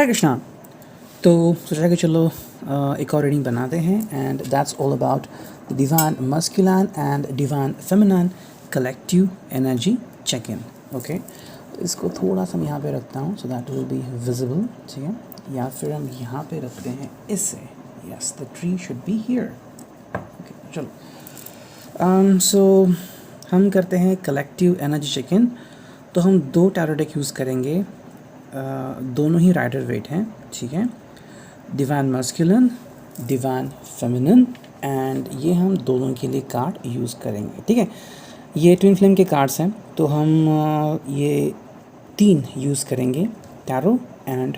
हरे कृष्णा। तो सोचा कि चलो एक और रीडिंग बनाते हैं and that's all about the divine masculine and divine feminine collective energy check in. Okay, तो इसको थोड़ा सा मैं यहाँ पे रखता हूँ so that will be visible, ठीक है। या फिर हम यहाँ पे रखते हैं इससे, yes the tree should be here. Okay चलो, सो हम करते हैं कलेक्टिव एनर्जी चेक इन। तो हम दो टैरो डेक यूज़ करेंगे, दोनों ही राइडर वेट हैं, ठीक है। Divine masculine, divine feminine, and ये हम दोनों के लिए कार्ड यूज़ करेंगे, ठीक है। ये ट्विन फ्लेम के कार्ड्स हैं, तो हम ये तीन यूज़ करेंगे, टैरो एंड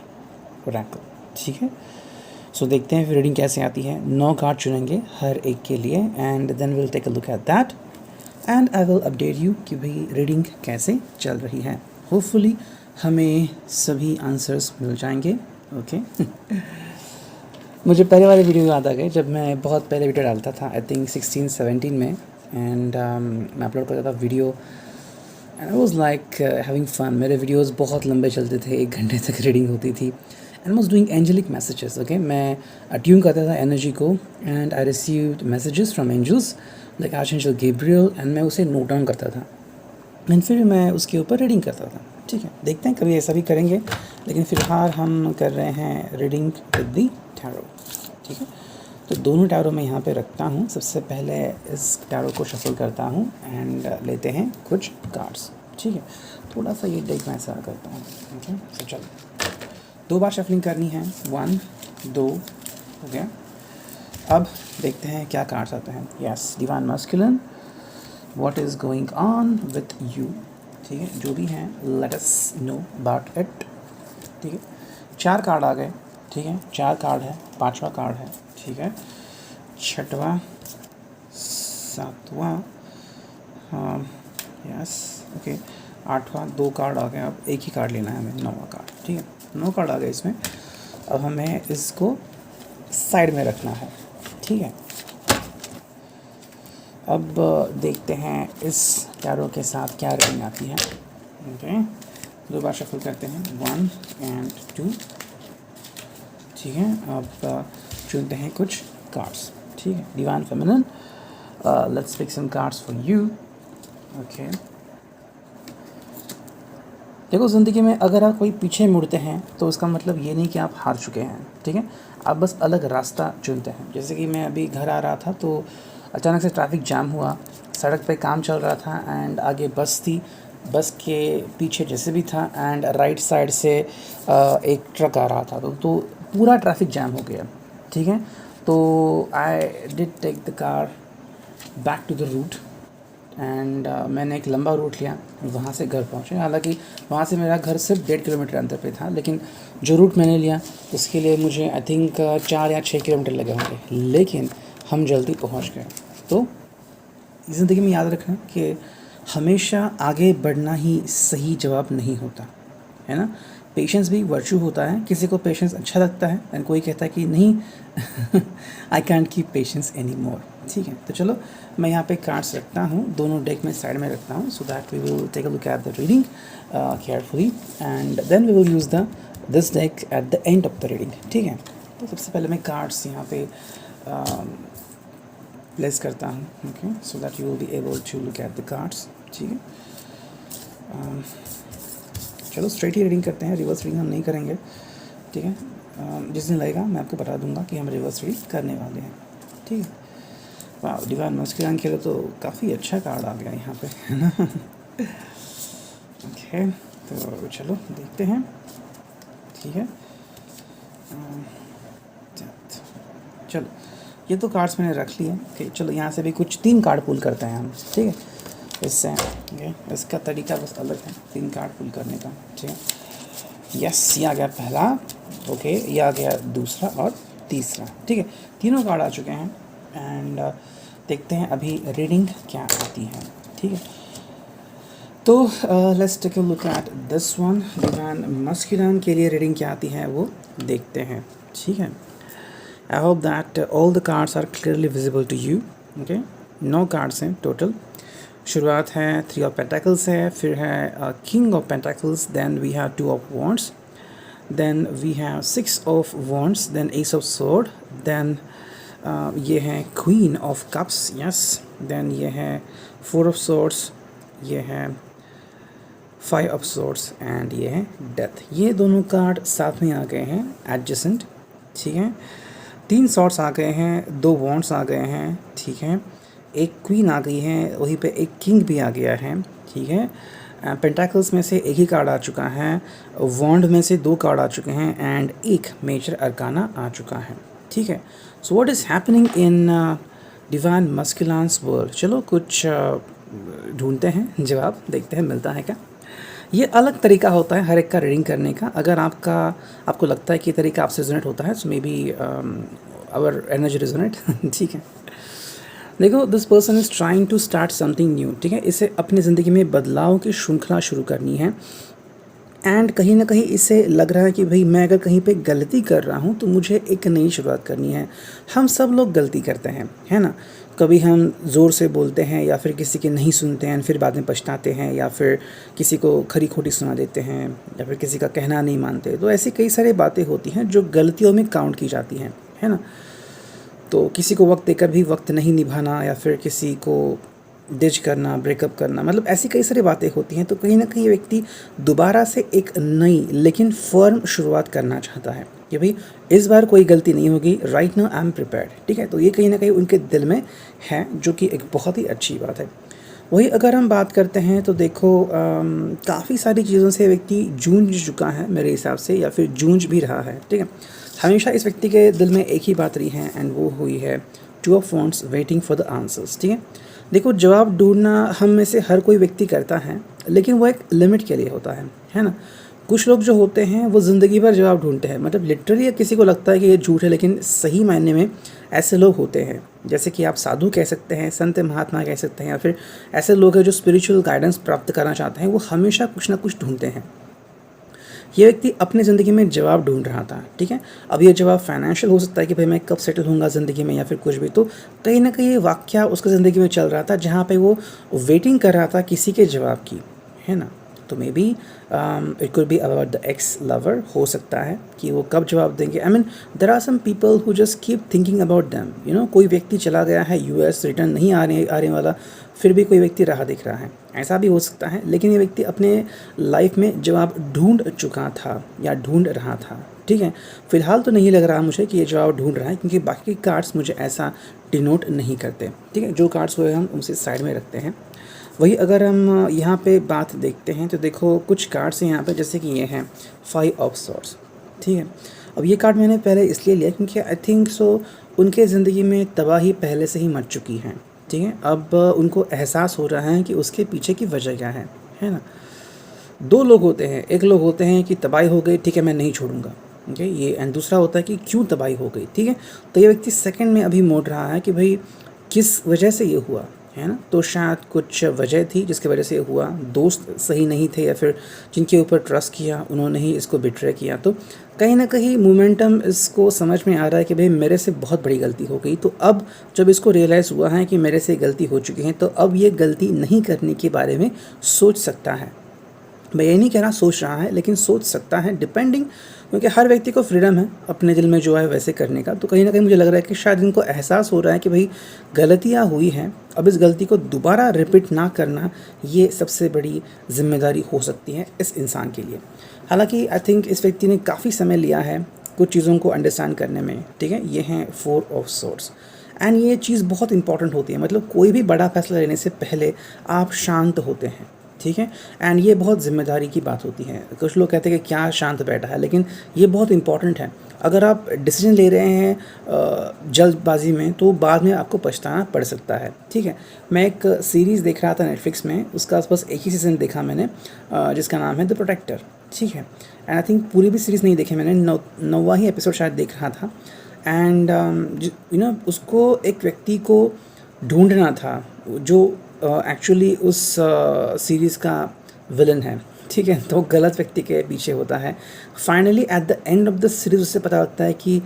ओरेकल, ठीक है। सो देखते हैं फिर रीडिंग कैसे आती है। 9 कार्ड चुनेंगे हर एक के लिए and then will take a look at that and I will update you कि भाई रीडिंग कैसे चल रही है। होपफुली हमें सभी आंसर्स मिल जाएंगे। ओके मुझे पहले वाले वीडियो याद आ गए जब मैं बहुत पहले वीडियो डालता था, आई थिंक 16-17 में, एंड मैं अपलोड करता था video and I was like having fun. मेरे वीडियोस बहुत लंबे चलते थे, 1 घंटे तक रीडिंग होती थी and I was doing angelic messages. Okay, मैं ट्यून करता था एनर्जी को and I received messages from angels like archangel Gabriel and मैं उसे नोट डाउन करता था एंड फिर मैं उसके ऊपर रीडिंग करता था, ठीक है। देखते हैं कभी ऐसा भी करेंगे, लेकिन फ़िलहाल हम कर रहे हैं रीडिंग विद दी टैरो, ठीक है। तो दोनों टैरो मैं यहाँ पे रखता हूँ। सबसे पहले इस टैरो को शफल करता हूँ एंड लेते हैं कुछ कार्ड्स, ठीक है। थोड़ा सा ये डेक मैं ऐसा करता हूँ, ओके। तो चलो 2 बार शफलिंग करनी है, 1 2 हो गया। अब देखते हैं क्या कार्ड्स आते हैं। Yes, divine masculine, what is going on with you, ठीक है। जो भी हैं let us know about it, ठीक है। 4 कार्ड आ गए, ठीक है। 4 कार्ड है, 5वां कार्ड है, ठीक है। 6वां, 7वां, हाँ यस ओके, 8वां, 2 कार्ड आ गए। अब एक ही कार्ड लेना है हमें, 9वां कार्ड, ठीक है। 9 कार्ड आ गए इसमें। अब हमें इसको साइड में रखना है, ठीक है। अब देखते हैं इस टैरो के साथ क्या रीडिंग आती है। ओके, 2 बार शफल करते हैं, 1 एंड 2, ठीक है। अब चुनते हैं कुछ कार्ड्स, ठीक है। Divine feminine, let's pick some cards for you. Okay, देखो ज़िंदगी में अगर आप कोई पीछे मुड़ते हैं तो उसका मतलब ये नहीं कि आप हार चुके हैं, ठीक है। आप बस अलग रास्ता चुनते हैं। जैसे कि मैं अभी घर आ रहा था तो अचानक से ट्रैफिक जाम हुआ, सड़क पे काम चल रहा था एंड आगे बस थी, बस के पीछे जैसे भी था एंड राइट साइड से एक ट्रक आ रहा था, तो पूरा ट्रैफिक जाम हो गया, ठीक है। तो I did take the car back to the route and मैंने एक लंबा रूट लिया, वहाँ से घर पहुँचे। हालांकि वहाँ से मेरा घर सिर्फ 1.5 किलोमीटर अंतर पे था, लेकिन जो रूट मैंने लिया उसके लिए मुझे आई थिंक 4 या 6 किलोमीटर लगे होंगे, लेकिन हम जल्दी पहुँच गए। तो ज़िंदगी में याद रखना कि हमेशा आगे बढ़ना ही सही जवाब नहीं होता है ना। पेशेंस भी वर्चू होता है। किसी को पेशेंस अच्छा लगता है एंड कोई कहता है कि नहीं I can't keep patience any more, ठीक है। तो चलो मैं यहाँ पे कार्ड्स रखता हूँ, दोनों डेक में साइड में रखता हूँ so that we will take a look at the reading carefully and then we will use the this deck at the end of the reading, ठीक है। तो सबसे पहले मैं कार्ड्स यहाँ पे प्लेस करता हूँ, okay, so that you will be able to look at the cards, ठीक है। चलो स्ट्रेट ही रीडिंग करते हैं, रिवर्स रीडिंग हम नहीं करेंगे, ठीक है। जिस दिन लगेगा मैं आपको बता दूंगा कि हम रिवर्स रीडिंग करने वाले हैं, ठीक है। वाह, डिवाइन मस्कुलिन खेले तो काफ़ी अच्छा कार्ड आ गया यहाँ पे, है ना। ओके, तो चलो देखते हैं, ठीक है। चलो ये तो कार्ड्स मैंने रख लिए, ओके। चलो यहाँ से भी कुछ 3 कार्ड पुल करते हैं हम, ठीक है। इससे ओके, इसका तरीका बस अलग है 3 कार्ड पुल करने का, ठीक है। यस, ये आ गया पहला, ओके, ये आ गया दूसरा और तीसरा, ठीक है। तीनों कार्ड आ चुके हैं एंड देखते हैं अभी रीडिंग क्या आती है, ठीक है। तो let's take a look at this one. Divine masculine के लिए रीडिंग क्या आती है वो देखते हैं, ठीक है। I hope that all the cards are clearly visible to you, okay. 9 cards हैं टोटल। शुरुआत है 3 ऑफ पेंटिकल्स है, फिर है king of pentacles, then we have 2 of wands, then we have 6 of wands, then ace of sword, then ये है queen of cups, yes, then ये है 4 ऑफ स्वॉर्ड्स, ये है 5 ऑफ स्वॉर्ड्स एंड ये है डेथ। ये दोनों कार्ड साथ में आ गए हैं एडजेसेंट, ठीक है। 3 स्वॉर्ड्स आ गए हैं, 2 वॉन्ड्स आ गए हैं, ठीक है। एक क्वीन आ गई है, वहीं पे एक किंग भी आ गया है, ठीक है। पेंटाकल्स में से एक ही कार्ड आ चुका है, वॉन्ड में से 2 कार्ड आ चुके हैं एंड एक मेजर अरकाना आ चुका है, ठीक है। So what is happening in divine masculine's world. चलो कुछ ढूंढते हैं जवाब, देखते हैं मिलता है क्या। ये अलग तरीका होता है हर एक का रीडिंग करने का। अगर आपको लगता है कि ये तरीका आपसे रेजोनेट होता है, so maybe our energy resonate, ठीक है। देखो, this person is trying to start something new, ठीक है। इसे अपनी ज़िंदगी में बदलाव की श्रृंखला शुरू करनी है एंड कहीं ना कहीं इसे लग रहा है कि भाई मैं अगर कहीं पे गलती कर रहा हूँ तो मुझे एक नई शुरुआत करनी है। हम सब लोग गलती करते हैं, है ना। कभी हम ज़ोर से बोलते हैं या फिर किसी की नहीं सुनते हैं, फिर बाद में पछताते हैं, या फिर किसी को खरी खोटी सुना देते हैं, या फिर किसी का कहना नहीं मानते। तो ऐसी कई सारी बातें होती हैं जो गलतियों में काउंट की जाती हैं, है ना। तो किसी को वक्त देकर भी वक्त नहीं निभाना, या फिर किसी को डिच करना, ब्रेकअप करना, मतलब ऐसी कई सारी बातें होती हैं। तो कहीं ना कहीं ये व्यक्ति दोबारा से एक नई लेकिन फर्म शुरुआत करना चाहता है कि भाई इस बार कोई गलती नहीं होगी, right now I am prepared, ठीक है। तो ये कहीं ना कहीं उनके दिल में है, जो कि एक बहुत ही अच्छी बात है। वही अगर हम बात करते हैं तो देखो, काफ़ी सारी चीज़ों से व्यक्ति जूझ चुका है मेरे हिसाब से, या फिर जूझ भी रहा है, ठीक है। हमेशा इस व्यक्ति के दिल में एक ही बात रही है एंड वो हुई है 2 of wands waiting for the answers, ठीक है। देखो, जवाब ढूंढना हम में से हर कोई व्यक्ति करता है, लेकिन वो एक लिमिट के लिए होता है ना। कुछ लोग जो होते हैं वो ज़िंदगी भर जवाब ढूंढते हैं, मतलब लिटरली किसी को लगता है कि ये झूठ है, लेकिन सही मायने में ऐसे लोग होते हैं। जैसे कि आप साधु कह सकते हैं, संत महात्मा कह सकते हैं, या फिर ऐसे लोग हैं जो स्पिरिचुअल गाइडेंस प्राप्त करना चाहते हैं, वो हमेशा कुछ ना कुछ ढूंढते हैं। ये व्यक्ति अपनी ज़िंदगी में जवाब ढूंढ रहा था, ठीक है। अब ये जवाब फाइनेंशियल हो सकता है कि भाई मैं कब सेटल होऊंगा ज़िंदगी में, या फिर कुछ भी। तो कहीं ना कहीं ये वाक़या उसकी ज़िंदगी में चल रहा था जहाँ पे वो वेटिंग कर रहा था किसी के जवाब की, है ना। तो maybe it could be about the ex lover, हो सकता है कि वो कब जवाब देंगे। I mean there are some people who just keep thinking about them, you know. कोई व्यक्ति चला गया है यूएस, रिटर्न नहीं आने वाला, फिर भी कोई व्यक्ति राह दिख रहा है, ऐसा भी हो सकता है। लेकिन ये व्यक्ति अपने लाइफ में जवाब ढूंढ चुका था या ढूंढ रहा था, ठीक है। फिलहाल तो नहीं लग रहा मुझे कि ये जवाब ढूंढ रहा है, क्योंकि बाकी कार्ड्स मुझे ऐसा डिनोट नहीं करते, ठीक है। जो कार्ड्स हुए हम उनसे साइड में रखते हैं। वही अगर हम यहाँ पे बात देखते हैं तो देखो, कुछ कार्ड्स हैं यहाँ पे, जैसे कि ये हैं 5 ऑफ स्वॉर्ड्स, ठीक है। अब ये कार्ड मैंने पहले इसलिए लिया क्योंकि आई थिंक सो उनके ज़िंदगी में तबाही पहले से ही मच चुकी है, ठीक है। अब उनको एहसास हो रहा है कि उसके पीछे की वजह क्या है ना। 2 लोग होते हैं, एक लोग होते हैं कि तबाही हो गई, ठीक है, मैं नहीं छोड़ूंगा, ठीक है, ये। एंड दूसरा होता है कि क्यों तबाही हो गई, ठीक है। तो ये व्यक्ति सेकंड में अभी मोड़ रहा है कि भाई किस वजह से ये हुआ, है ना। तो शायद कुछ वजह थी जिसकी वजह से ये हुआ, दोस्त सही नहीं थे, या फिर जिनके ऊपर ट्रस्ट किया उन्होंने ही इसको बिट्रे किया। तो कहीं ना कहीं मोमेंटम इसको समझ में आ रहा है कि भाई मेरे से बहुत बड़ी गलती हो गई। तो अब जब इसको रियलाइज़ हुआ है कि मेरे से गलती हो चुकी है, तो अब ये गलती नहीं करने के बारे में सोच सकता है। मैं ये नहीं कह रहा सोच रहा है, लेकिन सोच सकता है, डिपेंडिंग, क्योंकि हर व्यक्ति को फ्रीडम है अपने दिल में जो है वैसे करने का। तो कहीं ना कहीं मुझे लग रहा है कि शायद इनको एहसास हो रहा है कि भाई गलतियाँ हुई हैं, अब इस गलती को दोबारा रिपीट ना करना, ये सबसे बड़ी जिम्मेदारी हो सकती है इस इंसान के लिए। हालांकि आई थिंक इस व्यक्ति ने काफ़ी समय लिया है कुछ चीज़ों को अंडरस्टैंड करने में, ठीक है। ये हैं 4 ऑफ स्वॉर्ड्स एंड ये चीज़ बहुत इंपॉर्टेंट होती है, मतलब कोई भी बड़ा फैसला लेने से पहले आप शांत होते हैं, ठीक है। एंड ये बहुत ज़िम्मेदारी की बात होती है। कुछ लोग कहते हैं कि क्या शांत बैठा है, लेकिन ये बहुत इंपॉर्टेंट है। अगर आप डिसीजन ले रहे हैं जल्दबाजी में, तो बाद में आपको पछताना पड़ सकता है, ठीक है। मैं एक सीरीज़ देख रहा था नेटफ्लिक्स में, उसका बस एक ही सीज़न देखा मैंने, जिसका नाम है द प्रोटेक्टर, ठीक है। एंड आई थिंक पूरी भी सीरीज़ नहीं देखी मैंने, 9वां ही एपिसोड शायद देख रहा था। एंड यू नो, उसको एक व्यक्ति को ढूंढना था जो एक्चुअली उस सीरीज़ का विलन है, ठीक है। तो गलत व्यक्ति के पीछे होता है। Finally at the end of the series उससे पता लगता है कि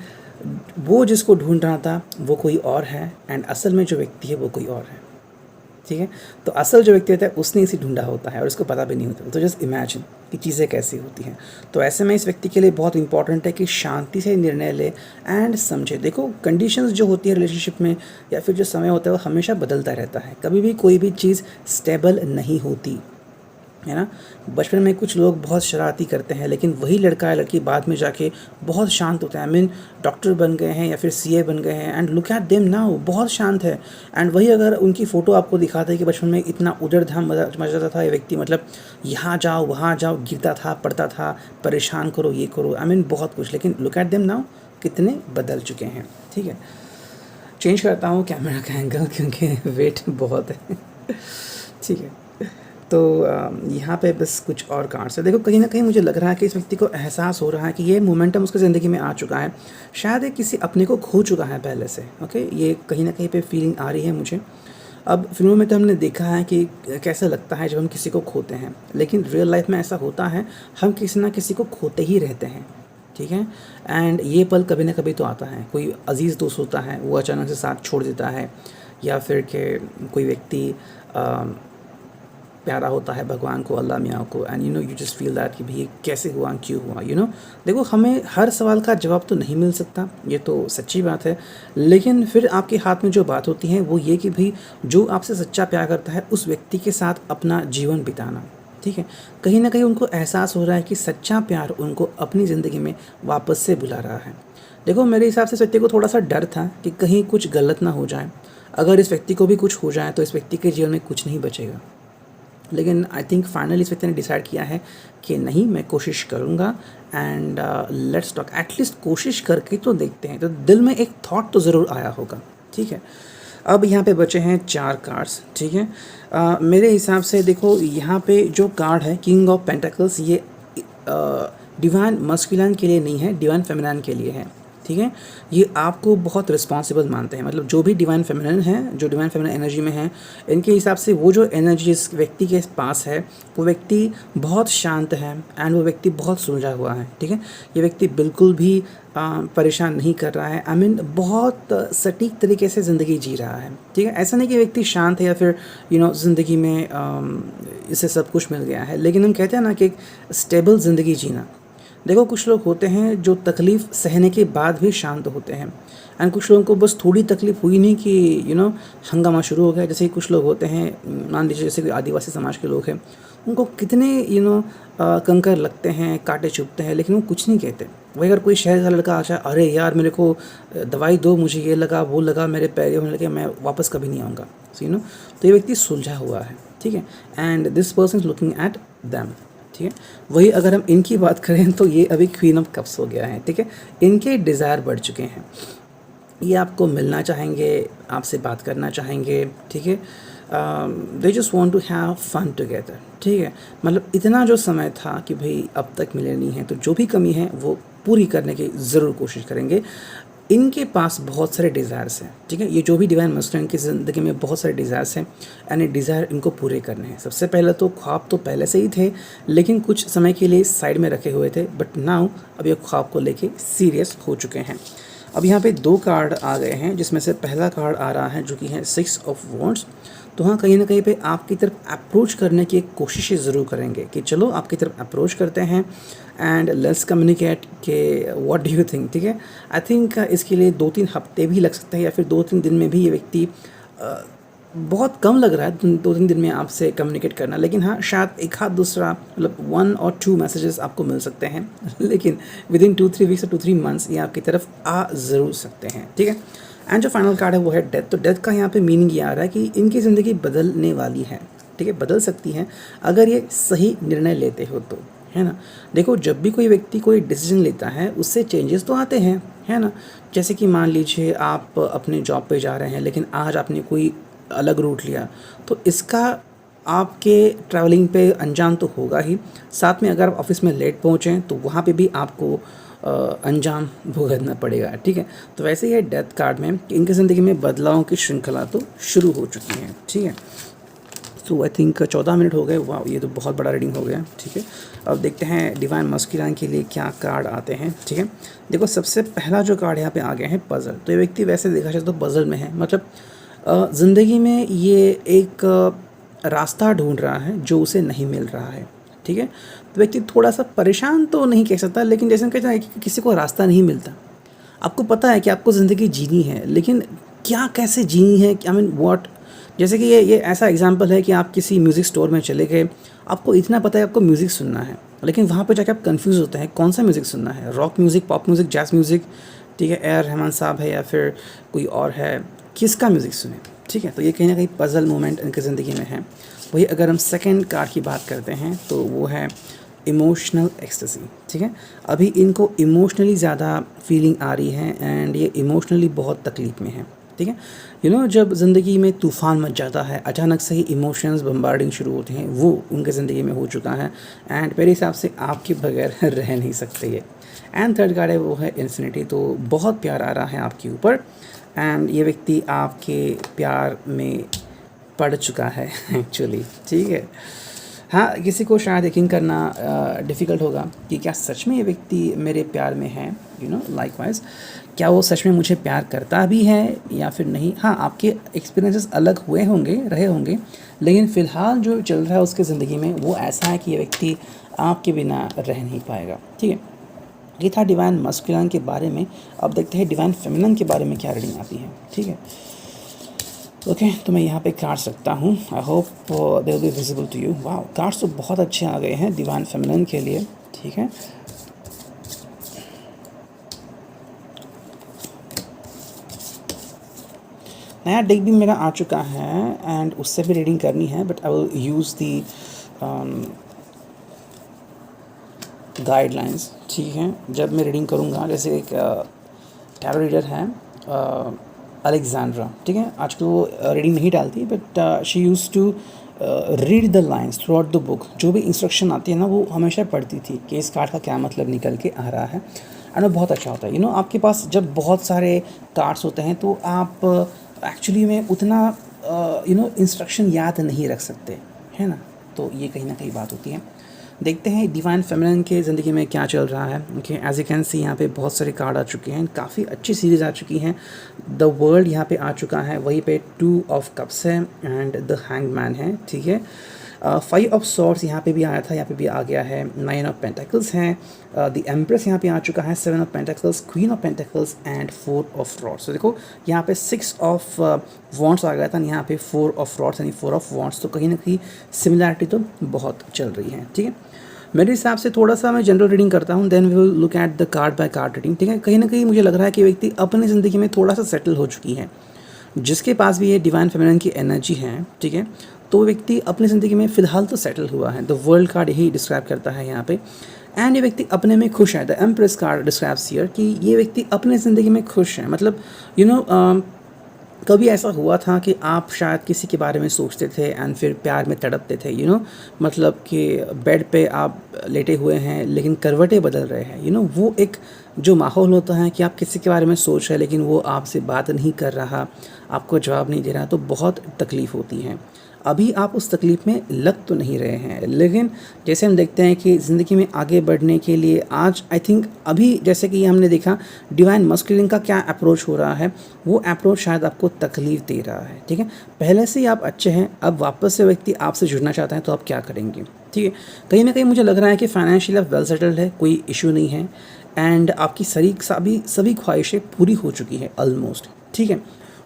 वो जिसको ढूंढ रहा था वो कोई और है, एंड असल में जो व्यक्ति है वो कोई और है। ठीक है। तो असल जो व्यक्ति होता है उसने इसे ढूंढा होता है और उसको पता भी नहीं होता। तो जस्ट इमेजिन कि चीज़ें कैसी होती हैं। तो ऐसे में इस व्यक्ति के लिए बहुत इंपॉर्टेंट है कि शांति से निर्णय ले एंड समझे। देखो कंडीशंस जो होती है रिलेशनशिप में या फिर जो समय होता है वो हमेशा बदलता रहता है, कभी भी कोई भी चीज़ स्टेबल नहीं होती है ना। बचपन में कुछ लोग बहुत शरारती करते हैं, लेकिन वही लड़का या लड़की बाद में जाके बहुत शांत होता है। आई मीन डॉक्टर बन गए हैं या फिर सीए बन गए हैं and look at them now, बहुत शांत है। एंड वही अगर उनकी फ़ोटो आपको दिखाते हैं कि बचपन में इतना उधर धाम मचाता था ये व्यक्ति, मतलब यहाँ जाओ वहाँ जाओ, गिरता था पड़ता था, परेशान करो ये करो, आई मीन बहुत कुछ, लेकिन लुक एट देम नाउ कितने बदल चुके हैं। ठीक है, चेंज करता हूँ कैमरा का एंगल क्योंकि वेट बहुत है। ठीक है, तो यहाँ पे बस कुछ और कार्ड्स है। देखो कहीं ना कहीं मुझे लग रहा है कि इस व्यक्ति को एहसास हो रहा है कि ये मोमेंटम उसकी ज़िंदगी में आ चुका है, शायद ये किसी अपने को खो चुका है पहले से। ओके, ये कहीं ना कहीं पे फीलिंग आ रही है मुझे। अब फिल्मों में तो हमने देखा है कि कैसा लगता है जब हम किसी को खोते हैं, लेकिन रियल लाइफ में ऐसा होता है, हम किसी ना किसी को खोते ही रहते हैं। ठीक है, एंड ये पल कभी ना कभी तो आता है। कोई अजीज़ दोस्त होता है वो अचानक से साथ छोड़ देता है, या फिर कि कोई व्यक्ति प्यारा होता है भगवान को, अल्लाह मियाँ को, and you just feel that कि भाई ये कैसे हुआ, क्यों हुआ। देखो हमें हर सवाल का जवाब तो नहीं मिल सकता, ये तो सच्ची बात है, लेकिन फिर आपके हाथ में जो बात होती है वो ये कि भाई जो आपसे सच्चा प्यार करता है उस व्यक्ति के साथ अपना जीवन बिताना। ठीक है, कहीं ना कहीं उनको एहसास हो रहा है कि सच्चा प्यार उनको अपनी ज़िंदगी में वापस से बुला रहा है। देखो मेरे हिसाब से इस व्यक्ति को थोड़ा सा डर था कि कहीं कुछ गलत ना हो जाए, अगर इस व्यक्ति को भी कुछ हो जाए तो इस व्यक्ति के जीवन में कुछ नहीं बचेगा। लेकिन आई थिंक फाइनली इस व्यक्ति ने डिसाइड किया है कि नहीं, मैं कोशिश करूँगा एंड लेट्स टॉक, एटलीस्ट कोशिश करके तो देखते हैं। तो दिल में एक थॉट तो ज़रूर आया होगा। ठीक है, अब यहाँ पे बचे हैं 4 कार्ड्स। ठीक है, मेरे हिसाब से देखो यहाँ पे जो कार्ड है किंग ऑफ पेंटाकल्स, ये डिवाइन मस्कुलिन के लिए नहीं है, डिवाइन फेमिनिन के लिए है। ठीक है, ये आपको बहुत रिस्पॉन्सिबल मानते हैं, मतलब जो भी डिवाइन फेमिनिन है, जो डिवाइन फेमिनिन एनर्जी में है, इनके हिसाब से वो जो एनर्जी इस व्यक्ति के पास है वो व्यक्ति बहुत शांत है एंड वो व्यक्ति बहुत सुलझा हुआ है। ठीक है, ये व्यक्ति बिल्कुल भी परेशान नहीं कर रहा है, आई मीन बहुत सटीक तरीके से ज़िंदगी जी रहा है। ठीक है, ऐसा नहीं कि व्यक्ति शांत है या फिर ज़िंदगी में इसे सब कुछ मिल गया है, लेकिन हम कहते हैं ना कि एक स्टेबल ज़िंदगी जीना। देखो कुछ लोग होते हैं जो तकलीफ़ सहने के बाद भी शांत होते हैं, एंड कुछ लोगों को बस थोड़ी तकलीफ़ हुई नहीं कि हंगामा शुरू हो गया। जैसे कुछ लोग होते हैं, मान लीजिए जैसे कोई आदिवासी समाज के लोग हैं, उनको कितने कंकर लगते हैं, कांटे चुभते हैं, लेकिन वो कुछ नहीं कहते। वही अगर कोई शहर का लड़का आ जाए, अरे यार मेरे को दवाई दो, मुझे ये लगा वो लगा, मेरे पैर होने लगे, मैं वापस कभी नहीं आऊँगा। तो ये व्यक्ति सुलझा हुआ है। ठीक है, and this person is looking at them. ठीक है, वही अगर हम इनकी बात करें तो ये अभी क्वीन ऑफ कप्स हो गया है। ठीक है, इनके डिज़ायर बढ़ चुके हैं, ये आपको मिलना चाहेंगे, आपसे बात करना चाहेंगे। ठीक है, they just want to have fun together. ठीक है, मतलब इतना जो समय था कि भाई अब तक मिले नहीं हैं, तो जो भी कमी है वो पूरी करने की ज़रूर कोशिश करेंगे। इनके पास बहुत सारे डिज़ायर्स हैं। ठीक है, ये जो भी डिवाइन मस्कुलिन की ज़िंदगी में बहुत सारे डिज़ायर्स हैं एंड ये डिज़ायर इनको पूरे करने हैं। सबसे पहले तो ख्वाब तो पहले से ही थे, लेकिन कुछ समय के लिए साइड में रखे हुए थे, बट नाउ अब ये ख्वाब को लेके सीरियस हो चुके हैं। अब यहाँ पे 2 कार्ड आ गए हैं, जिसमें से पहला कार्ड आ रहा है जो कि है 6 ऑफ वॉन्ड्स। तो हाँ, कहीं ना कहीं पे आपकी तरफ अप्रोच करने की कोशिशें ज़रूर करेंगे कि चलो आपकी तरफ अप्रोच करते हैं एंड लेट्स कम्युनिकेट के व्हाट डू यू थिंक। ठीक है, आई थिंक इसके लिए 2-3 हफ्ते भी लग सकते हैं, या फिर 2-3 दिन में भी ये व्यक्ति बहुत कम लग रहा है 2-3 दिन में आपसे कम्युनिकेट करना, लेकिन हाँ शायद एक हाथ दूसरा, मतलब 1 और 2 मैसेजेस आपको मिल सकते हैं, लेकिन विद इन 2-3 वीक्स और 2-3 मंथ्स ये आपकी तरफ आ ज़रूर सकते हैं। ठीक है, एंड जो फाइनल कार्ड है वो है डेथ। तो डेथ का यहाँ पे मीनिंग ये आ रहा है कि इनकी ज़िंदगी बदलने वाली है। ठीक है, बदल सकती है अगर ये सही निर्णय लेते हो तो, है ना। देखो जब भी कोई व्यक्ति कोई डिसीजन लेता है उससे चेंजेस तो आते हैं, है ना। जैसे कि मान लीजिए आप अपने जॉब पे जा रहे हैं, लेकिन आज आपने कोई अलग रूट लिया, तो इसका आपके ट्रैवलिंग पे अंजाम तो होगा ही, साथ में अगर आप ऑफिस में लेट पहुँचें तो वहाँ पे भी आपको अंजाम भुगतना पड़ेगा। ठीक है, तो वैसे ही है डेथ कार्ड में कि इनकी ज़िंदगी में बदलावों की श्रृंखला तो शुरू हो चुकी है। ठीक है, तो आई थिंक 14 मिनट हो गए। वाह, ये तो बहुत बड़ा रीडिंग हो गया। ठीक है, अब देखते हैं डिवाइन मस्कुलिन के लिए क्या कार्ड आते हैं। ठीक है, देखो सबसे पहला जो कार्ड यहाँ पे आ गया है पज़ल। तो ये व्यक्ति वैसे देखा जाए तो पज़ल में है, मतलब ज़िंदगी में ये एक रास्ता ढूंढ रहा है जो उसे नहीं मिल रहा है, ठीक है। तो व्यक्ति थोड़ा सा परेशान तो नहीं कह सकता, लेकिन जैसे हम कहते हैं कि किसी को रास्ता नहीं मिलता। आपको पता है कि आपको ज़िंदगी जीनी है, लेकिन क्या कैसे जीनी है, आई मीन व्हाट। जैसे कि ये ऐसा एग्जांपल है कि आप किसी म्यूज़िक स्टोर में चले गए, आपको इतना पता है आपको म्यूज़िक सुनना है, लेकिन वहाँ पे जाके आप कंफ्यूज होते हैं कौन सा म्यूज़िक सुनना है, rock music, pop music, jazz music, ठीक है, ए आर रहमान साहब है या फिर कोई और है, किसका म्यूज़िक सुने, ठीक है। तो ये कहीं ना कहीं पज़ल मोमेंट इनकी ज़िंदगी में है। वही अगर हम सेकेंड कार्ड की बात करते हैं तो वो है इमोशनल एक्सटेसी, ठीक है। अभी इनको इमोशनली ज़्यादा फीलिंग आ रही है एंड ये इमोशनली बहुत तकलीफ़ में है, ठीक है। जब ज़िंदगी में तूफ़ान मच जाता है, अचानक से ही इमोशंस बम्बार्डिंग शुरू होते हैं, वो उनके ज़िंदगी में हो चुका है एंड मेरे हिसाब से आपके बगैर रह नहीं सकते ये। एंड थर्ड कार्ड है वो है इन्फिनिटी। तो बहुत प्यार आ रहा है आपके ऊपर एंड ये व्यक्ति आपके प्यार में पड़ चुका है एक्चुअली, ठीक है। हाँ, किसी को शायद यकीन करना डिफ़िकल्ट होगा कि क्या सच में ये व्यक्ति मेरे प्यार में है, लाइकवाइज क्या वो सच में मुझे प्यार करता भी है या फिर नहीं। हाँ, आपके एक्सपीरियंसेस अलग हुए होंगे, रहे होंगे, लेकिन फ़िलहाल जो चल रहा है उसके ज़िंदगी में वो ऐसा है कि ये व्यक्ति आपके बिना रह नहीं पाएगा, ठीक है। ये था डिवाइन मस्कुलिन के बारे में। अब देखते हैं डिवाइन फेमिनिन के बारे में क्या रीडिंग आती है, ठीक है। ओके, तो मैं यहाँ पे कार्ड्स रखता हूँ। I hope they will be visible to you. वाह, कार्ड्स तो बहुत अच्छे आ गए हैं डिवाइन फेमिनिन के लिए, ठीक है। नया डेक भी मेरा आ चुका है एंड उससे भी रीडिंग करनी है, but I will use the guidelines, ठीक है। जब मैं रीडिंग करूँगा, जैसे एक टैरो रीडर है अलेक्जेंड्रा, ठीक है। आजकल वो रीडिंग नहीं डालती, but she use to read the lines throughout the book. जो भी इंस्ट्रक्शन आती है ना, वो हमेशा पढ़ती थी कि इस कार्ड का क्या मतलब निकल के आ रहा है, एंड वो बहुत अच्छा होता है। आपके पास जब बहुत सारे कार्ड्स होते हैं तो आप एक्चुअली में उतना इंस्ट्रक्शन याद नहीं रख सकते, है ना। तो ये कहीं ना कहीं बात होती है। देखते हैं डिवाइन फेमिनिन के ज़िंदगी में क्या चल रहा है। Okay, as you can see यहाँ पे बहुत सारे कार्ड आ चुके हैं, काफ़ी अच्छी सीरीज़ आ चुकी हैं। द वर्ल्ड यहाँ पे आ चुका है, वहीं पे 2 ऑफ कप्स है एंड द हैंगमैन है, ठीक है। 5 ऑफ सॉर्ड्स यहाँ पे भी आया था, यहाँ पे भी आ गया है। 9 ऑफ पेंटिकल्स हैं, द एम्प्रेस यहाँ पे आ चुका है, 7 of pentacles, queen of pentacles and 4 of rods. तो देखो यहाँ पे 6 ऑफ वॉन्ड्स आ गया था, यहाँ पे 4 ऑफ रॉड्स यानी 4 ऑफ वॉन्ड्स। तो कहीं ना कहीं सिमिलैरिटी तो बहुत चल रही है, ठीक है। मेरे हिसाब से थोड़ा सा मैं जनरल रीडिंग करता हूँ, then we will look at the card by card reading, ठीक है। कहीं ना कहीं मुझे लग रहा है कि व्यक्ति अपनी ज़िंदगी में थोड़ा सा सेटल हो चुकी है, जिसके पास भी ये डिवाइन फेमिनिन की एनर्जी है, ठीक है। तो व्यक्ति अपनी ज़िंदगी में फ़िलहाल तो सेटल हुआ है। द वर्ल्ड कार्ड यही डिस्क्राइब करता है यहाँ पे, एंड ये व्यक्ति अपने में खुश है। The empress card describes here कि ये व्यक्ति अपने ज़िंदगी में खुश है। मतलब कभी ऐसा हुआ था कि आप शायद किसी के बारे में सोचते थे एंड फिर प्यार में तड़पते थे, मतलब कि बेड पे आप लेटे हुए हैं लेकिन करवटें बदल रहे हैं, वो एक जो माहौल होता है कि आप किसी के बारे में सोच रहे हैं लेकिन वो आपसे बात नहीं कर रहा, आपको जवाब नहीं दे रहा, तो बहुत तकलीफ़ होती है। अभी आप उस तकलीफ़ में लग तो नहीं रहे हैं, लेकिन जैसे हम देखते हैं कि ज़िंदगी में आगे बढ़ने के लिए आज आई थिंक अभी जैसे कि हमने देखा डिवाइन मस्कुलिन का क्या अप्रोच हो रहा है, वो अप्रोच शायद आपको तकलीफ़ दे रहा है, ठीक है। पहले से ही आप अच्छे हैं, अब वापस से व्यक्ति आपसे जुड़ना चाहता है तो आप क्या करेंगे, ठीक है। कहीं ना कहीं मुझे लग रहा है कि फाइनेंशियल आप वेल सेटल्ड है, कोई इशू नहीं है, एंड आपकी सभी ख्वाहिशें पूरी हो चुकी है ऑलमोस्ट, ठीक है।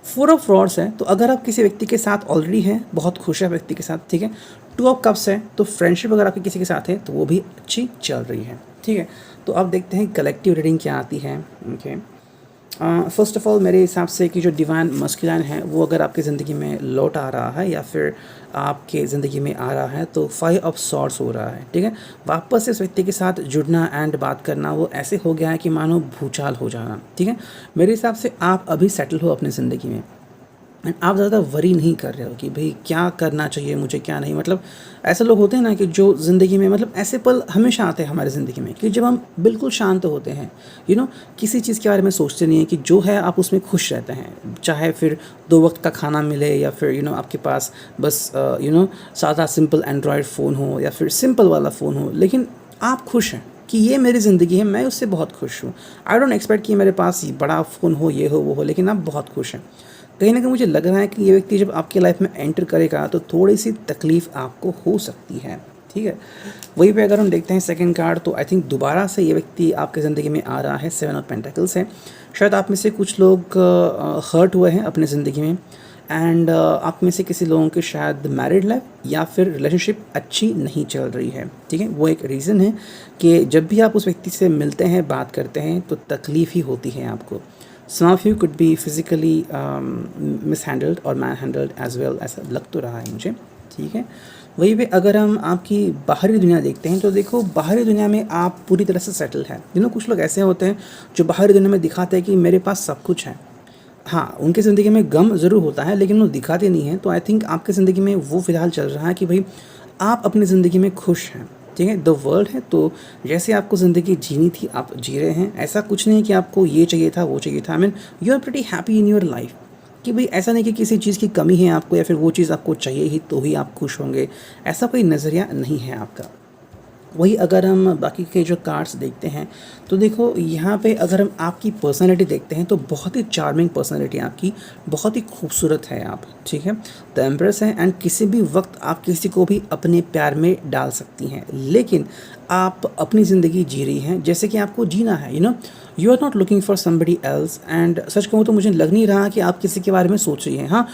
4 ऑफ रॉड्स है, तो अगर आप किसी व्यक्ति के साथ ऑलरेडी हैं, बहुत खुश है व्यक्ति के साथ, ठीक है। 2 ऑफ कप्स है, तो फ्रेंडशिप अगर आपके किसी के साथ है तो वो भी अच्छी चल रही है, ठीक है। तो अब देखते हैं कलेक्टिव रीडिंग क्या आती है। ओके, फर्स्ट ऑफ ऑल मेरे हिसाब से कि जो डिवाइन मस्कुलिन है वो अगर आपकी ज़िंदगी में लौट आ रहा है या फिर आपके ज़िंदगी में आ रहा है तो 5 ऑफ सॉर्ड्स हो रहा है, ठीक है। वापस इस व्यक्ति के साथ जुड़ना एंड बात करना वो ऐसे हो गया है कि मानो भूचाल हो जाना, ठीक है। मेरे हिसाब से आप अभी सेटल हो अपनी ज़िंदगी में एंड आप ज़्यादा वरी नहीं कर रहे हो कि भाई क्या करना चाहिए मुझे, क्या नहीं। मतलब ऐसे लोग होते हैं ना कि जो ज़िंदगी में, मतलब ऐसे पल हमेशा आते हैं हमारी ज़िंदगी में कि जब हम बिल्कुल शांत होते हैं, किसी चीज़ के बारे में सोचते नहीं है, कि जो है आप उसमें खुश रहते हैं, चाहे फिर 2 वक्त का खाना मिले या फिर आपके पास बस सादा सिंपल एंड्रॉयड फ़ोन हो या फिर सिंपल वाला फ़ोन हो, लेकिन आप खुश हैं कि ये मेरी ज़िंदगी है, मैं उससे बहुत खुश हूँ। आई डोंट एक्सपेक्ट कि मेरे पास बड़ा फ़ोन हो, ये हो वो हो, लेकिन आप बहुत खुश हैं। कहीं ना कहीं मुझे लग रहा है कि ये व्यक्ति जब आपकी लाइफ में एंटर करेगा तो थोड़ी सी तकलीफ़ आपको हो सकती है, ठीक है। वहीं पे अगर हम देखते हैं सेकंड कार्ड, तो आई थिंक दोबारा से ये व्यक्ति आपकी ज़िंदगी में आ रहा है। 7 ऑफ पेंटिकल्स है। शायद आप में से कुछ लोग हर्ट हुए हैं अपनी ज़िंदगी में, एंड आप में से किसी लोगों की शायद मैरिड लाइफ या फिर रिलेशनशिप अच्छी नहीं चल रही है, ठीक है। वो एक रीज़न है कि जब भी आप उस व्यक्ति से मिलते हैं, बात करते हैं, तो तकलीफ़ ही होती है आपको। Some of you could be physically mishandled और मैन हैंडल्ड एज वेल, ऐसा लग तो रहा है मुझे, ठीक है। वहीं पे अगर हम आपकी बाहरी दुनिया देखते हैं तो देखो, बाहरी दुनिया में आप पूरी तरह से सेटल हैं। कुछ लोग ऐसे होते हैं जो बाहरी दुनिया में दिखाते हैं कि मेरे पास सब कुछ है। हाँ, उनकी ज़िंदगी में गम ज़रूर होता है लेकिन वो दिखाते नहीं हैं। तो आई थिंक आपकी ज़िंदगी में वो फ़िलहाल चल रहा है कि भाई आप अपनी ज़िंदगी में खुश हैं, ठीक है। द वर्ल्ड है, तो जैसे आपको ज़िंदगी जीनी थी आप जी रहे हैं। ऐसा कुछ नहीं है कि आपको ये चाहिए था, वो चाहिए था। I mean you are pretty happy in your life, कि भाई ऐसा नहीं कि किसी चीज़ की कमी है आपको या फिर वो चीज़ आपको चाहिए ही तो ही आप खुश होंगे, ऐसा कोई नज़रिया नहीं है आपका। वही अगर हम बाकी के जो कार्ड्स देखते हैं तो देखो, यहाँ पे अगर हम आपकी पर्सनैलिटी देखते हैं तो बहुत ही चार्मिंग पर्सनैलिटी आपकी, बहुत ही खूबसूरत है आप, ठीक है। द एम्प्रेस है, एंड किसी भी वक्त आप किसी को भी अपने प्यार में डाल सकती हैं, लेकिन आप अपनी ज़िंदगी जी रही हैं जैसे कि आपको जीना है। You are not looking for somebody else, and सच कहूँ तो मुझे लग नहीं रहा कि आप किसी के बारे में सोच रही हैं। हाँ,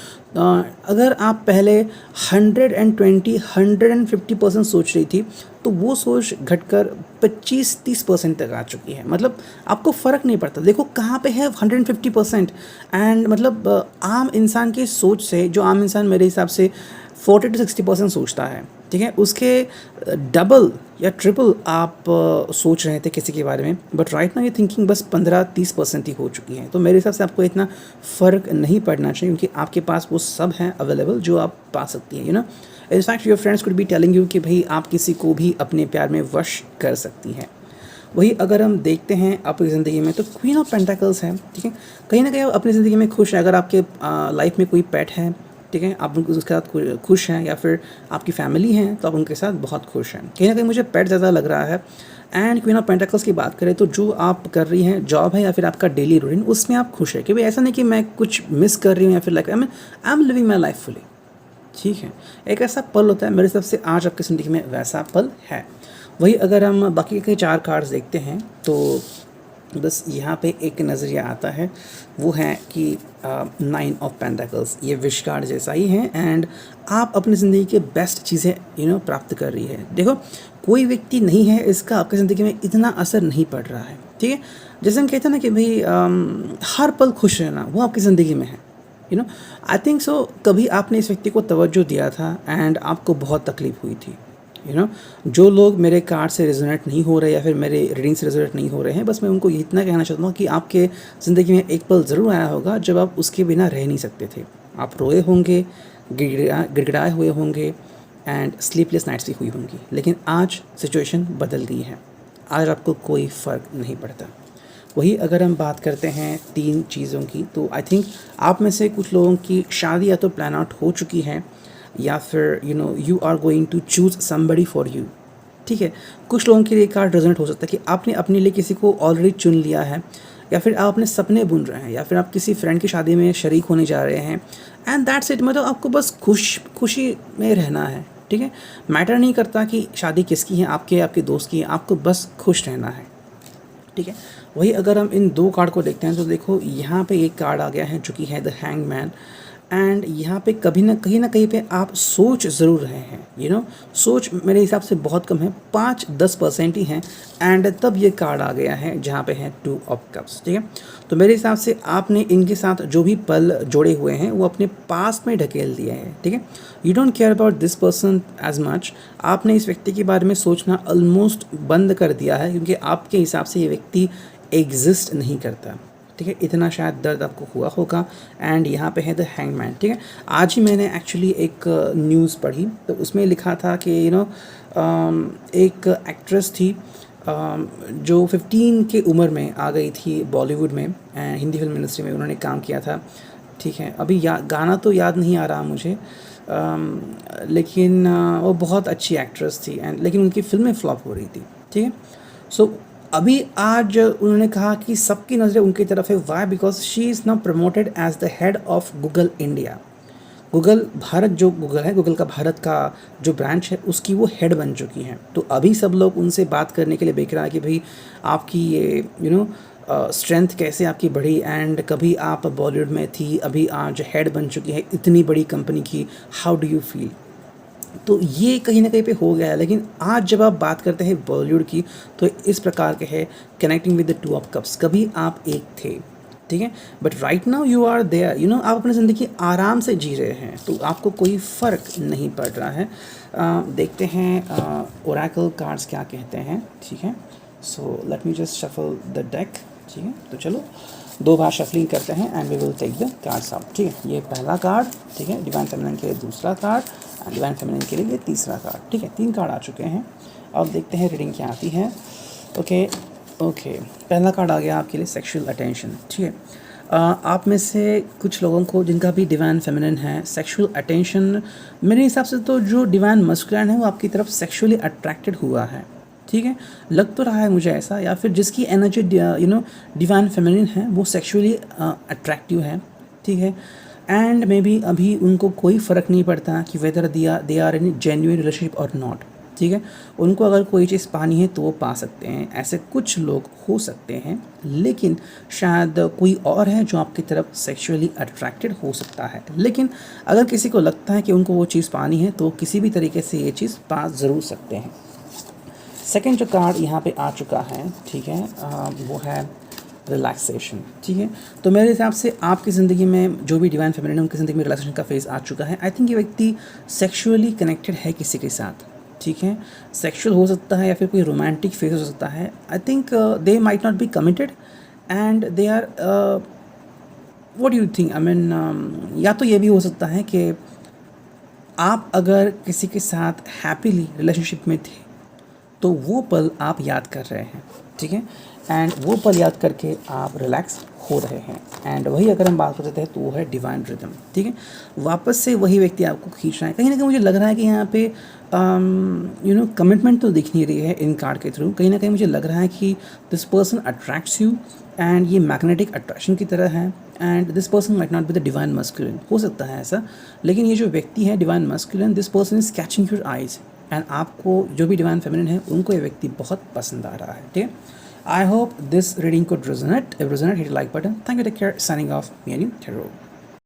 अगर आप पहले 150% सोच रही थी तो वो सोच घटकर 25-30% तक आ चुकी है। मतलब आपको फ़र्क नहीं पड़ता। देखो कहाँ पे है 150%, एंड मतलब आम इंसान की सोच से, जो आम इंसान मेरे हिसाब से 40-60% सोचता है, ठीक है, उसके डबल या ट्रिपल आप सोच रहे थे किसी के बारे में, बट राइट नाउ ये थिंकिंग बस 15-30% ही हो चुकी है। तो मेरे हिसाब से आपको इतना फ़र्क नहीं पड़ना चाहिए, क्योंकि आपके पास वो सब है अवेलेबल जो आप पा सकती हैं। In fact your friends could be telling you कि भाई आप किसी को भी अपने प्यार में वश कर सकती हैं। वही अगर हम देखते हैं अपनी ज़िंदगी में तो क्वीन ऑफ पेंटिकल्स है, ठीक है। कहीं ना कहीं आप अपनी ज़िंदगी में खुश हैं। अगर आपके लाइफ में कोई पेट है, ठीक है, आप उनके उसके साथ खुश हैं, या फिर आपकी फैमिली है तो आप उनके साथ बहुत खुश हैं। कहीं ना कहीं मुझे पेट ज़्यादा लग रहा है। एंड क्वीन ऑफ पेंटिकल्स की बात करें तो जो आप कर रही हैं जॉब है या फिर आपका डेली रूटीन, उसमें आप खुश है कि भाई ऐसा नहीं कि मैं कुछ मिस कर रही हूँ या फिर like I am living my life fully, ठीक है। एक ऐसा पल होता है, मेरे हिसाब से आज आपकी ज़िंदगी में वैसा पल है। वही अगर हम बाकी के 4 कार्ड्स देखते हैं तो बस यहाँ पे एक नज़रिया आता है, वो है कि 9 ऑफ पेंटिकल्स, ये विश कार्ड जैसा ही है, एंड आप अपनी ज़िंदगी के बेस्ट चीज़ें प्राप्त कर रही है। देखो, कोई व्यक्ति नहीं है इसका आपकी ज़िंदगी में इतना असर नहीं पड़ रहा है, ठीक है। जैसे हम कहते हैं ना कि भाई हर पल खुश रहना, वो आपकी ज़िंदगी में है। आई थिंक सो कभी आपने इस व्यक्ति को तवज्जो दिया था एंड आपको बहुत तकलीफ़ हुई थी। जो लोग मेरे कार्ड से रेजोनेट नहीं हो रहे या फिर मेरे रीडिंग से रेजोनेट नहीं हो रहे हैं, बस मैं उनको इतना कहना चाहता हूँ कि आपके ज़िंदगी में एक पल ज़रूर आया होगा जब आप उसके बिना रह नहीं सकते थे। आप रोए होंगे, गिड़गिड़ाए हुए होंगे, एंड स्लीपलेस नाइट्स भी हुई होंगी, लेकिन आज सिचुएशन बदल गई है। आज आपको कोई फ़र्क नहीं पड़ता। वही अगर हम बात करते हैं 3 चीज़ों की, तो आई थिंक आप में से कुछ लोगों की शादी या तो प्लान आउट हो चुकी है, या फिर you are going to choose somebody for you, ठीक है। कुछ लोगों के लिए कार्ड रेजोनेट हो सकता है कि आपने अपने लिए किसी को ऑलरेडी चुन लिया है, या फिर आप अपने सपने बुन रहे हैं, या फिर आप किसी फ्रेंड की शादी में शरीक होने जा रहे हैं, एंड दैट्स इट। मतलब आपको बस खुशी में रहना है, ठीक है। मैटर नहीं करता कि शादी किसकी है, आपके दोस्त की है, आपको बस खुश रहना है, ठीक है। वही अगर हम इन 2 कार्ड को देखते हैं तो देखो, यहाँ पे एक कार्ड आ गया है जो कि है द हैंग मैन, एंड यहाँ पे कहीं ना कहीं पे आप सोच ज़रूर रहे हैं। सोच मेरे हिसाब से बहुत कम है, 5-10% ही हैं, एंड तब ये कार्ड आ गया है जहाँ पे है 2 ऑफ कप्स, ठीक है। तो मेरे हिसाब से आपने इनके साथ जो भी पल जोड़े हुए हैं वो अपने पास में ढकेल दिया है, ठीक है। You don't care about this person as much. आपने इस व्यक्ति के बारे में सोचना ऑलमोस्ट बंद कर दिया है, क्योंकि आपके हिसाब से ये व्यक्ति एग्जिस्ट नहीं करता, ठीक है। इतना शायद दर्द आपको हुआ होगा। एंड यहाँ पे है द हैंगमैन, ठीक है। आज ही मैंने एक्चुअली एक न्यूज़ पढ़ी, तो उसमें लिखा था कि एक एक्ट्रेस थी जो 15 की उम्र में आ गई थी बॉलीवुड में, हिंदी फिल्म इंडस्ट्री में उन्होंने काम किया था, ठीक है। अभी गाना तो याद नहीं आ रहा मुझे, लेकिन वो बहुत अच्छी एक्ट्रेस थी, एंड लेकिन उनकी फिल्में फ्लॉप हो रही थी, ठीक है। सो अभी आज उन्होंने कहा कि सबकी नज़रें उनकी तरफ है। Why? Because she is now promoted as the head of Google India. Google Bharat, जो गूगल है, गूगल का भारत का जो ब्रांच है, उसकी वो हेड बन चुकी हैं। तो अभी सब लोग उनसे बात करने के लिए देख रहा है कि भाई आपकी ये स्ट्रेंथ कैसे आपकी बढ़ी, एंड कभी आप बॉलीवुड में थी, अभी आज हेड बन चुकी है इतनी बड़ी कंपनी की, हाउ डू यू फील? तो ये कहीं ना कहीं पे हो गया है। लेकिन आज जब आप बात करते हैं बॉलीवुड की, तो इस प्रकार के है connecting with the two of cups. कभी आप एक थे, ठीक है, but right now you are there, आप अपनी ज़िंदगी आराम से जी रहे हैं, तो आपको कोई फ़र्क नहीं पड़ रहा है। देखते हैं ओरेकल कार्ड्स क्या कहते हैं, ठीक है। So let me just shuffle the deck, ठीक है। तो चलो 2 बार शफलिंग करते हैं and we will take the cards out, ठीक है। ये पहला कार्ड, ठीक है, डिवाइन फेमिनिन के लिए दूसरा कार्ड, एंड डिवाइन फेमिनिन के लिए ये तीसरा कार्ड, ठीक है। 3 कार्ड आ चुके हैं। अब देखते हैं रीडिंग क्या आती है। ओके, पहला कार्ड आ गया आपके लिए सेक्सुअल अटेंशन, ठीक है। आप में से कुछ लोगों को जिनका भी डिवाइन फेमिनिन है, सेक्सुअल अटेंशन, मेरे हिसाब से तो जो डिवाइन मस्कुलिन है वो आपकी तरफ सेक्सुअली अट्रैक्टेड हुआ है, ठीक है, लग तो रहा है मुझे ऐसा। या फिर जिसकी एनर्जी डिवाइन फेमिनिन है वो सेक्सुअली अट्रैक्टिव है, ठीक है। एंड मे बी अभी उनको कोई फ़र्क नहीं पड़ता कि whether they are in genuine relationship और नॉट, ठीक है। उनको अगर कोई चीज़ पानी है तो वो पा सकते हैं, ऐसे कुछ लोग हो सकते हैं। लेकिन शायद कोई और है जो आपकी तरफ सेक्सुअली अट्रैक्टेड हो सकता है। लेकिन अगर किसी को लगता है कि उनको वो चीज़ पानी है तो किसी भी तरीके से ये चीज़ पा ज़रूर सकते हैं। सेकंड जो कार्ड यहाँ पे आ चुका है, ठीक है, वो है रिलैक्सेशन, ठीक है। तो मेरे हिसाब से आपकी ज़िंदगी में जो भी डिवाइन फेमिनिन है उनकी ज़िंदगी में रिलैक्सेशन का फेज़ आ चुका है। आई थिंक ये व्यक्ति सेक्सुअली कनेक्टेड है किसी के साथ, ठीक है। सेक्सुअल हो सकता है या फिर कोई रोमांटिक फेज हो सकता है। I think they might not be committed and they are what do you think? I mean या तो ये भी हो सकता है कि आप अगर किसी के साथ हैप्पीली रिलेशनशिप में थे तो वो पल आप याद कर रहे हैं, ठीक है, एंड वो पल याद करके आप रिलैक्स हो रहे हैं। एंड वही अगर हम बात करते हैं तो वो है डिवाइन रिदम, ठीक है। वापस से वही व्यक्ति आपको खींच रहा है। कहीं ना कहीं मुझे लग रहा है कि यहाँ पे कमिटमेंट तो दिख नहीं रही है इन कार्ड के थ्रू। कहीं ना कहीं मुझे लग रहा है कि this person attracts you, and ये मैग्नेटिक अट्रैक्शन की तरह है। And this person might not be the divine masculine, हो सकता है ऐसा, लेकिन ये जो व्यक्ति है divine masculine, this person is catching your eyes, and आपको जो भी डिवाइन फेमिनिन है उनको ये व्यक्ति बहुत पसंद आ रहा है, ठीक है। I hope this reading could resonate. If resonate, hit the like button. Thank you. Take care. Signing off. Me and you, Tarot.